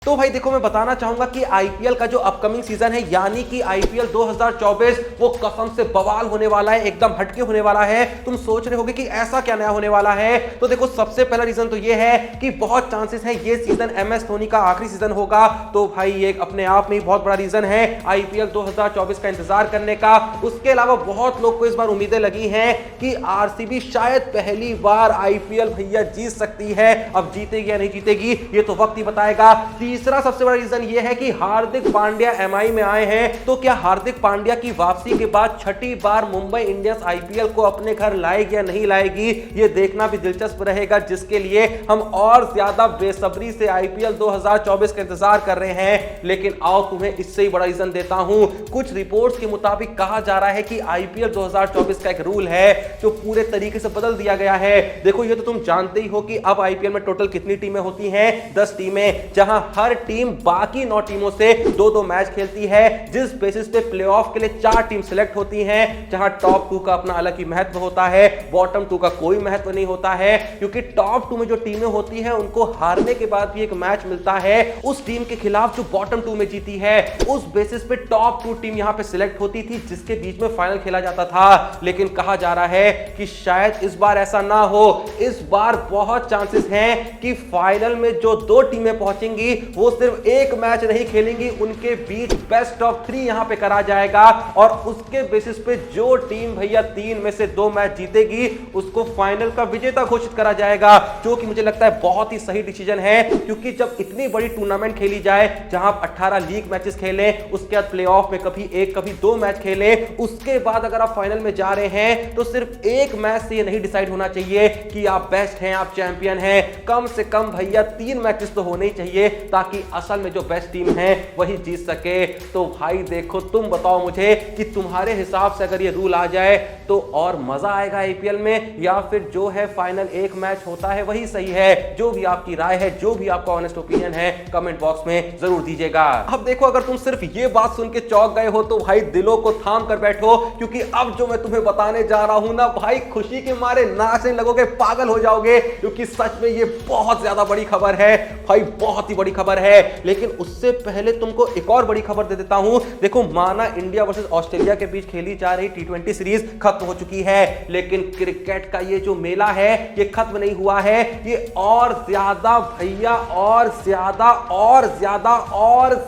तो भाई देखो, मैं बताना चाहूंगा कि आईपीएल का जो अपकमिंग सीजन है यानी कि आईपीएल 2024 वो कसम से बवाल होने वाला है, एकदम हटके होने वाला है। तुम सोच रहे होगे कि ऐसा क्या नया होने वाला है, तो देखो सबसे पहला रीजन तो ये है कि बहुत चांसेस है ये सीजन एमएस धोनी का आखिरी सीजन होगा। तो भाई ये अपने आप में ही बहुत बड़ा रीजन है आईपीएल 2024 का इंतजार करने का। उसके अलावा बहुत लोग को इस बार उम्मीदें लगी हैं कि आरसीबी शायद पहली बार आईपीएल भैया जीत सकती है। अब जीतेगी या नहीं जीतेगी ये तो वक्त ही बताएगा। तीसरा सबसे बड़ा रीजन यह है कि हार्दिक पांड्या एमआई में आए हैं, तो क्या हार्दिक पांड्या की वापसी के बाद छठी बार मुंबई इंडियंस आईपीएल को अपने घर लाएगी या नहीं लाएगी, यह देखना भी दिलचस्प रहेगा, जिसके लिए हम और ज्यादा बेसब्री से आईपीएल 2024 का इंतजार कर रहे हैं। लेकिन आओ तुम्हें इससे ही बड़ा रीजन देता हूं। कुछ रिपोर्ट्स के मुताबिक कहा जा रहा है कि आईपीएल 2024 का एक रूल है जो पूरे तरीके से बदल दिया गया है। देखो ये तो तुम जानते ही हो कि अब आईपीएल में टोटल कितनी टीमें होती हैं, 10 टीमें, जहां हर टीम बाकी 9 टीमों से 2-2 मैच खेलती है, जिस बेसिस पे प्लेऑफ के लिए 4 टीम सिलेक्ट होती हैं, जहां टॉप 2 का अपना अलग ही महत्व होता है, बॉटम 2 का कोई महत्व नहीं होता है, क्योंकि टॉप 2 में जो टीमें होती हैं उनको हारने के बाद भी एक मैच मिलता है उस टीम के खिलाफ जो बॉटम 2 में जीती है। उस बेसिस पे टॉप 2 टीम यहां पे सिलेक्ट होती थी, जिसके बीच में फाइनल खेला जाता था। लेकिन कहा जा रहा है कि शायद इस बार ऐसा ना हो। इस बार बहुत चांसेस हैं कि फाइनल में जो 2 टीमें पहुंचेंगी वो सिर्फ एक मैच नहीं खेलेंगी, उनके बीच बेस्ट ऑफ 3 यहां पे करा जाएगा और उसके बेसिस पे जो टीम भैया 3 में से 2 मैच जीतेगी उसको फाइनल का विजेता घोषित करा जाएगा, जो कि मुझे लगता है बहुत ही सही डिसीजन है। क्योंकि जब इतनी बड़ी टूर्नामेंट खेली जाए जहां 18 लीग मैचेस खेलें, उसके बाद प्लेऑफ में कभी 1 कभी 2 मैच खेलें, उसके बाद अगर आप फाइनल में जा रहे हैं तो सिर्फ एक मैच से ये नहीं डिसाइड होना चाहिए कि आप बेस्ट हैं, आप चैंपियन हैं। कम से कम भैया 3 मैचेस तो होने ही चाहिए ताकि असल में जो बेस्ट टीम है वही जीत सके। तो भाई देखो, तुम बताओ मुझे कि तुम्हारे हिसाब से अगर ये रूल आ जाए तो और मजा आएगा आईपीएल में, या फिर जो है फाइनल एक मैच होता है वही सही है? जो भी आपकी राय है, जो भी आपका ऑनेस्ट ओपिनियन है, कमेंट बॉक्स में जरूर दीजिएगा। अब देखो, अगर तुम सिर्फ ये बात सुन के चौंक गए हो तो भाई दिलों को थाम कर बैठो, क्योंकि अब जो मैं तुम्हें बताने जा रहा हूं ना भाई, खुशी के मारे नाचने लगोगे, पागल हो जाओगे, क्योंकि सच में ये बहुत ज्यादा बड़ी खबर है भाई, बहुत ही बड़ी खबर है। लेकिन उससे पहले तुमको एक और बड़ी खबर दे देता हूं। देखो, माना इंडिया वर्सेस ऑस्ट्रेलिया के बीच खेली जा रही टी20 सीरीज खत्म हो चुकी है, लेकिन क्रिकेट का ये जो मेला है ये खत्म नहीं हुआ है। ये और ज्यादा भैया और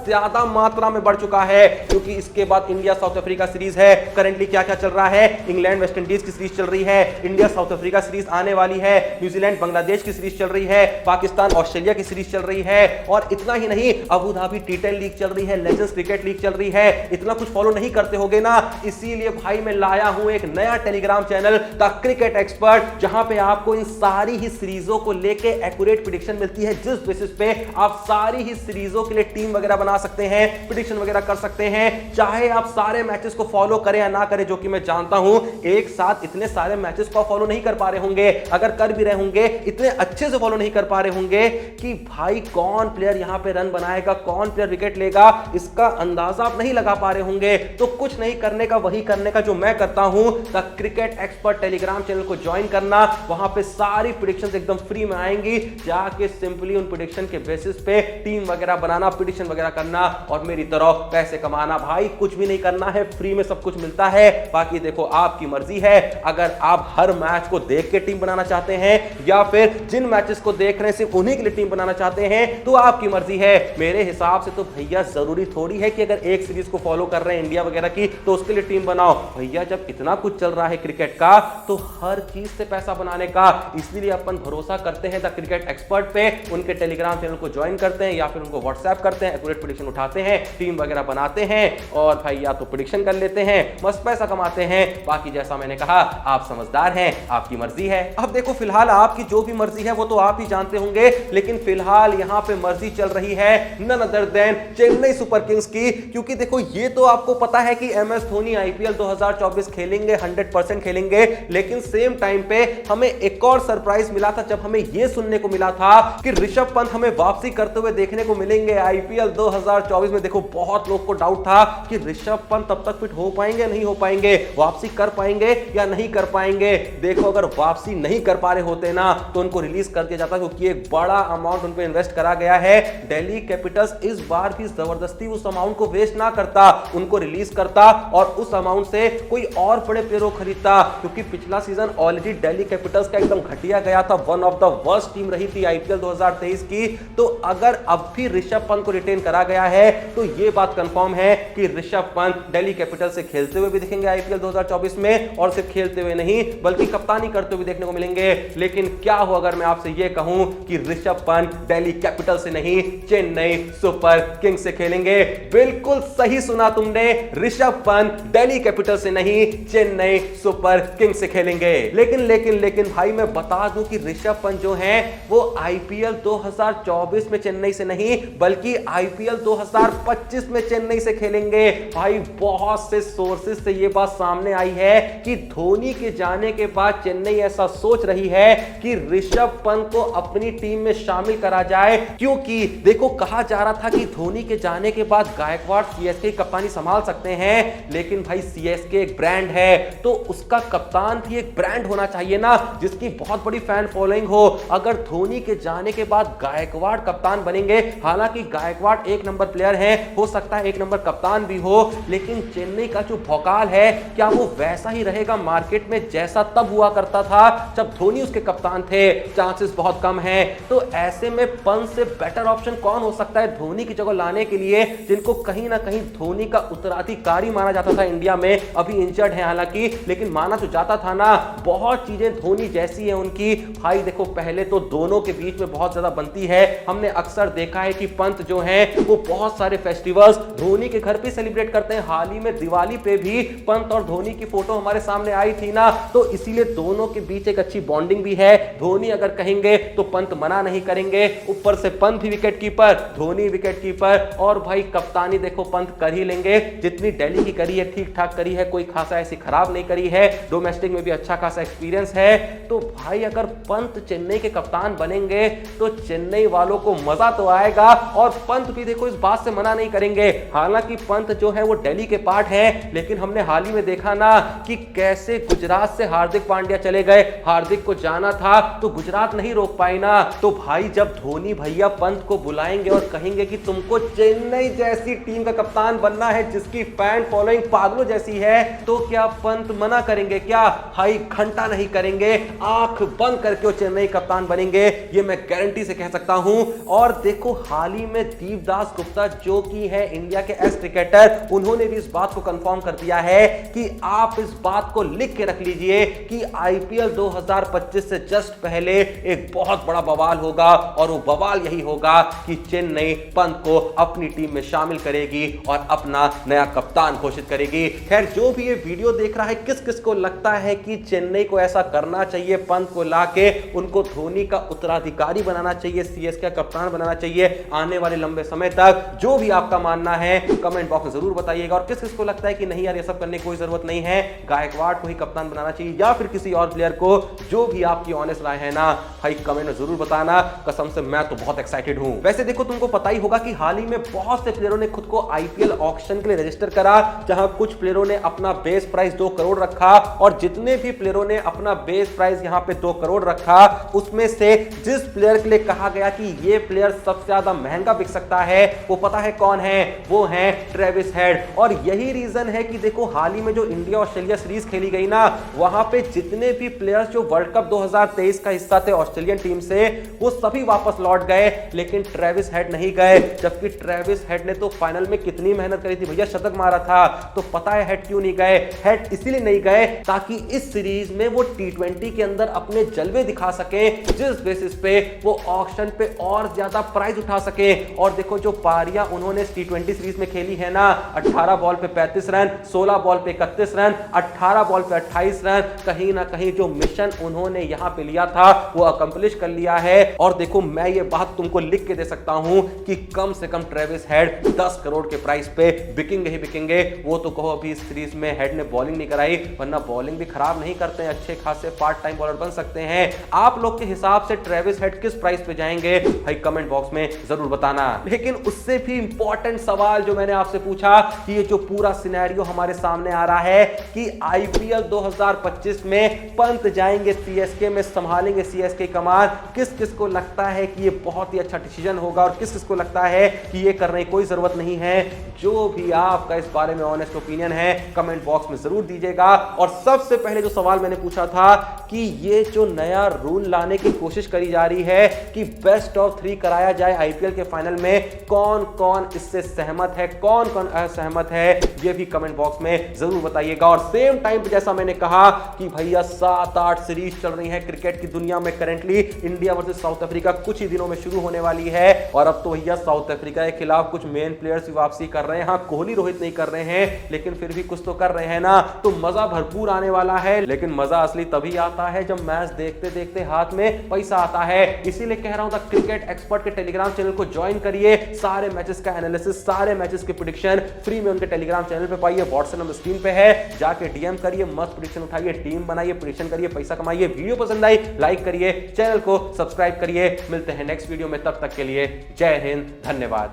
ज्यादा मात्रा में बढ़ चुका है, क्योंकि इसके बाद इंडिया साउथ अफ्रीका सीरीज है। करंटली क्या क्या चल रहा है? इंग्लैंड वेस्ट इंडीज की सीरीज चल रही है, इंडिया साउथ अफ्रीका सीरीज आने वाली है, न्यूजीलैंड बांग्लादेश की सीरीज चल रही है, पाकिस्तान ऑस्ट्रेलिया की सीरीज चल रही है, और इतना ही नहीं, अबू धाबी टी10 लीग चल रही है, लेजेंड्स क्रिकेट लीग चल रही है। इतना कुछ फॉलो नहीं करते होगे ना, इसीलिए भाई मैं लाया हूं एक नया Telegram channel the cricket expert, जहां पे आपको इन सारी ही सीरीजों को लेके एक्यूरेट प्रेडिक्शन मिलती है, जिस बेसिस पे आप सारी ही सीरीजों के लिए टीम वगैरह बना सकते हैं, प्रेडिक्शन वगैरह कर सकते हैं, चाहे आप सारे मैचेस को फॉलो करें या ना करें, जो कि मैं जानता हूं एक साथ इतने सारे मैचेस को फॉलो नहीं कर पा रहे होंगे। अगर कर भी रहे होंगे, इतने अच्छे से फॉलो नहीं कर पा रहे होंगे कि भाई कौन प्लेयर यहां पे रन बनाएगा, कौन प्लेयर विकेट लेगा, इसका अंदाजा आप नहीं लगा पा रहे होंगे। तो कुछ नहीं करने का, वही करने का जो मैं करता हूं, the cricket expert Telegram channel को ज्वाइन करना। वहां पे सारी प्रेडिक्शंस एकदम फ्री में आएंगी, जाके सिंपली उन प्रेडिक्शन के बेसिस पे टीम वगैरह बनाना, प्रेडिक्शन वगैरह करना और मेरी तरह पैसे कमाना। भाई कुछ भी नहीं करना है, फ्री में सब कुछ मिलता है। बाकी देखो, आपकी मर्जी है, अगर आप हर मैच को देख के टीम बनाना चाहते हैं या फिर जिन मैचेस को देख रहे हैं सिर्फ उन्हीं के लिए टीम बनाना चाहते हैं, तो आपकी मर्जी है। मेरे हिसाब से तो भैया जरूरी थोड़ी है कि अगर एक सीरीज को फॉलो कर रहे हैं इंडिया वगैरह की तो उसके लिए टीम बनाओ। भैया जब इतना कुछ चल रहा है क्रिकेट का, तो हर चीज से पैसा बनाने का, इसलिए अपन भरोसा करते हैं द क्रिकेट एक्सपर्ट पे। उनके टेलीग्राम चैनल को ज्वाइन करते हैं या फिर उनको व्हाट्सएप करते हैं, एक्यूरेट प्रेडिक्शन उठाते हैं, टीम वगैरह बनाते हैं और भाई या तो प्रेडिक्शन कर लेते हैं, मस्त पैसा कमाते हैं। बाकी जैसा मैंने कहा, आप समझदार हैं, आपकी मर्जी है। अब देखो, फिलहाल आपकी जो भी मर्जी है वो तो आप ही जानते होंगे, लेकिन फिलहाल यहां पे मर्जी चल रही है none other than Chennai Super Kings की। क्योंकि देखो, ये तो आपको पता है कि एमएस धोनी आईपीएल 2024 खेलेंगे, 100% खेलेंगे, लेकिन सेम टाइम पे हमें एक और सरप्राइज मिला था जब हमें यह सुनने को मिला था कि ऋषभ पंत हमें वापसी करते हुए देखने को मिलेंगे आईपीएल 2024 में। देखो, बहुत लोग को डाउट था कि ऋषभ पंत तब तक फिट हो पाएंगे, नहीं हो पाएंगे, वापसी कर पाएंगे या नहीं कर पाएंगे। देखो, अगर वापसी नहीं कर पा रहे होते ना तो उनको रिलीज कर दिया जाता, क्योंकि एक बड़ा अमाउंट उन पे इन्वेस्ट करा गया है दिल्ली कैपिटल्स इस बार भी जबरदस्ती उस अमाउंट को वेस्ट ना करता, उनको रिलीज करता और उस अमाउंट से कोई और बड़े प्लेयर को खरीदता, क्योंकि पिछला सीजन ऑलरेडी दिल्ली कैपिटल्स का एकदम घटिया गया था, one of the worst team रही थी आईपीएल 2023 की। तो अगर अब भी ऋषभ पंत को रिटेन करा गया है तो यह बात कंफर्म है कि ऋषभ पंत दिल्ली कैपिटल्स से खेलते हुए भी दिखेंगे आईपीएल 2024 में, और सिर्फ खेलते हुए नहीं बल्कि कप्तानी करते हुए देखने को मिलेंगे। लेकिन क्या हो अगर मैं आपसे यह कहूं कि ऋषभ पंत दिल्ली कैपिटल से नहीं चेन्नई सुपर किंग्स से खेलेंगे? बिल्कुल सही सुना तुमने, ऋषभ पंत दिल्ली कैपिटल से नहीं चेन्नई सुपर किंग्स से खेलेंगे। लेकिन भाई मैं बता दूं कि ऋषभ पंत जो हैं वो आईपीएल 2024 में चेन्नई से नहीं बल्कि आईपीएल 2025 में चेन्नई से खेलेंगे। भाई बहुत से सोर्सेज से ये बात सामने आई है कि धोनी के जाने के बाद चेन्नई ऐसा सोच रही है कि ऋषभ पंत को अपनी टीम में शामिल करा जाए, क्योंकि देखो कहा जा रहा था कि धोनी के जाने के बाद गायकवाड़ सीएसके की कप्तानी संभाल सकते हैं, लेकिन भाई सीएसके एक ब्रांड है तो उसका कप्तान भी एक ब्रांड होना चाहिए ना, जिसकी बहुत बड़ी फैन फॉलोइंग हो। अगर धोनी के जाने के बाद गायकवाड़ कप्तान बनेंगे, हालांकि गायकवाड़ एक नंबर प्लेयर हैं, हो सकता है एक नंबर कप्तान भी हो, लेकिन चेन्नई का जो भौकाल है क्या वो वैसा ही रहेगा मार्केट में जैसा तब हुआ करता था जब धोनी उसके कप्तान थे? चांसेस बहुत कम हैं। तो ऐसे में पंत से बेटर ऑप्शन कौन हो सकता है धोनी की जगह लाने के लिए, जिनको कहीं ना कहीं धोनी का उत्तराधिकारी माना जाता था इंडिया में, अभी इंजर्ड है हालांकि, लेकिन माना तो जाता था ना। बहुत चीजें धोनी जैसी है उनकी। भाई देखो पहले तो दोनों के बीच में बहुत ज्यादा बनती है, हमने अक्सर देखा है कि पंत जो है वो बहुत सारे फेस्टिवल्स धोनी के घर पे सेलिब्रेट करते हैं। हाल ही में दिवाली पे भी पंत और धोनी की फोटो हमारे सामने आई थी ना, तो इसीलिए दोनों के बीच एक अच्छी बॉन्डिंग भी है। धोनी अगर कहेंगे तो पंत मना नहीं करेंगे, ऊपर से पंत भी wicket keeper, Dhoni wicket keeper, और भाई कप्तानी देखो पंत कर ही लेंगे। जितनी दिल्ली की करी है ठीक ठाक करी है, कोई खासा ऐसी खराब नहीं करी है, डोमेस्टिक में भी अच्छा खासा एक्सपीरियंस है। तो भाई अगर पंत चेन्नई के कप्तान बनेंगे तो चेन्नई वालों को मजा तो आएगा, और पंत भी देखो इस बात से मना नहीं करेंगे। हालांकि पंत जो है वो दिल्ली के पार्ट है, लेकिन हमने हाल ही में देखा ना कि कैसे गुजरात से हार्दिक पांड्या चले गए, हार्दिक को जाना था तो गुजरात नहीं रोक पाई ना। तो भाई जब धोनी भैया पंत को बुलाएंगे और कहेंगे कि तुमको चेन्नई जैसी टीम का कप्तान बनना है जिसकी फैन फॉलोइंग पागलों जैसी है, तो क्या पंत मना करेंगे? क्या भाई घंटा नहीं करेंगे, आंख बंद करके वो चेन्नई कप्तान बनेंगे, ये मैं गारंटी से कह सकता हूं। और देखो हाल ही में दीपदास गुप्ता जो कि है इंडिया के एस क्रिकेटर, उन्होंने भी इस बात को कंफर्म कर दिया है कि आप इस बात को लिख के रख लीजिए कि आईपीएल 2025 से जस्ट पहले एक बहुत बड़ा बवाल होगा, और वो बवाल यही होगा कि चेन्नई पंत को अपनी टीम में शामिल करेगी और अपना नया कप्तान घोषित करेगी। खैर जो भी ये वीडियो देख रहा है, किस किस को लगता है कि चेन्नई को ऐसा करना चाहिए, पंत को लाके उनको धोनी का उत्तराधिकारी बनाना चाहिए, सीएसके का कप्तान बनाना चाहिए आने वाले लंबे समय तक? जो भी आपका मानना है कमेंट बॉक्स में जरूर बताइएगा। और किस किस को लगता है कि नहीं यार ये सब करने की कोई जरूरत नहीं है, गायकवाड़ को ही कप्तान बनाना चाहिए या फिर किसी और प्लेयर को? जो भी आपकी ऑनेस्ट राय है ना भाई कमेंट में जरूर बताना, कसम से मैं तो बहुत एक्साइटेड हूं। वैसे देखो तुमको पता ही होगा कि हाल ही में बहुत से प्लेयरों ने खुद को आईपीएल ऑक्शन के लिए रजिस्टर करा, जहां कुछ प्लेयरों ने अपना बेस प्राइस 2 करोड़ रखा, और जितने भी प्लेयरों ने अपना बेस प्राइस यहां पे 2 करोड़ रखा, उसमें से जिस प्लेयर के लिए कहा गया कि ये प्लेयर सबसे ज्यादा महंगा बिक सकता है, वो पता है कौन है? वो है ट्रेविस हेड। और यही रीजन है कि देखो हाल ही में जो इंडिया ऑस्ट्रेलिया सीरीज खेली गई ना, वहां पे जितने भी प्लेयर्स जो वर्ल्ड कप 2023 का हिस्सा थे ऑस्ट्रेलियन टीम से, वो सभी वापस लौट गए, लेकिन ट्रेविस हेड नहीं गए। जबकि ट्रेविस हेड ने तो फाइनल में कितनी मेहनत करी थी भैया, शतक मारा था। तो पता है हेड क्यों नहीं गए? हेड इसलिए नहीं गए ताकि इस सीरीज में वो टी20 के अंदर अपने जलवे दिखा सके, जिस बेसिस पे वो ऑक्शन पे और ज्यादा प्राइस उठा सके। और देखो जो पारियां उन्होंने टी20 सीरीज में खेली है ना, 18 बॉल पे 35 रन, 16 बॉल पे 31 रन, 18 बॉल पे 28 रन, कहीं ना कहीं जो मिशन उन्होंने यहां पे लिया था वो अकम्प्लिश कर लिया है। और देखो मैं ये बात तुमको लिख के दे सकता हूं कि कम से कम ट्रेविस हेड 10 करोड़ के प्राइस पे बिकेंगे ही बिकेंगे। वो तो कहो अभी इस सीरीज में हेड ने बॉलिंग नहीं कराई, वरना बॉलिंग भी खराब नहीं करते हैं, अच्छे खासे पार्ट टाइम बॉलर बन सकते हैं। आप लोग के हिसाब से ट्रेविस हेड किस प्राइस पे जाएंगे भाई कमेंट बॉक्स में जरूर बताना। लेकिन उससे भी इंपॉर्टेंट सवाल जो मैंने आपसे पूछा कि ये जो पूरा सिनेरियो हमारे सामने आ रहा है कि आईपीएल 2025 में पंत जाएंगे सीएसके में, संभालेंगे सीएसके कमान, किस किस को लगता है कि ये बहुत ही अच्छा डिसीजन होगा और किस किस को लगता है कि ये करने की कोई जरूरत नहीं है, जो भी आपका इस बारे में ऑनेस्ट ओपिनियन है कमेंट बॉक्स में जरूर दीजिएगा। और सबसे पहले जो सवाल मैंने पूछा था कि ये जो नया रूल लाने की कोशिश करी जा रही है कि बेस्ट ऑफ 3 कराया जाए आईपीएल के फाइनल में, कौन कौन इससे सहमत है, कौन कौन असहमत है, ये भी कमेंट बॉक्स में जरूर बताइएगा। और सेम टाइम पे जैसा मैंने कहा कि भैया 7-8 सीरीज चल रही है क्रिकेट की दुनिया में currently, India versus south Africa कुछ ही दिनों में शुरू होने वाली है। और अब तो भैया साउथ अफ्रीका के खिलाफ कुछ मेन प्लेयर्स भी वापसी कर रहे हैं। हाँ, कोहली रोहित नहीं कर रहे हैं, लेकिन फिर भी कुछ तो कर रहे हैं ना, तो मजा भरपूर आने वाला है। लेकिन मजा असली तभी आता है जब मैच देखते देखते हाथ में पैसा आता है। इसीलिए कह रहा हूं द क्रिकेट एक्सपर्ट के टेलीग्राम चैनल को ज्वाइन करिए, सारे मैचेस का एनालिसिस, सारे मैचेस के प्रेडिक्शन फ्री में उनके टेलीग्राम चैनल पे पाइए। व्हाट्सएप नंबर स्क्रीन पे है, जाके डीएम करिए, मस्त प्रेडिक्शन उठाइए, टीम बनाइए, प्रेडिक्शन करिए, पैसा कमाइए। वीडियो पसंद आई लाइक करिए, चैनल को सब्सक्राइब करिए। मिलते हैं नेक्स्ट वीडियो में, तब तक के लिए जय हिंद, धन्यवाद।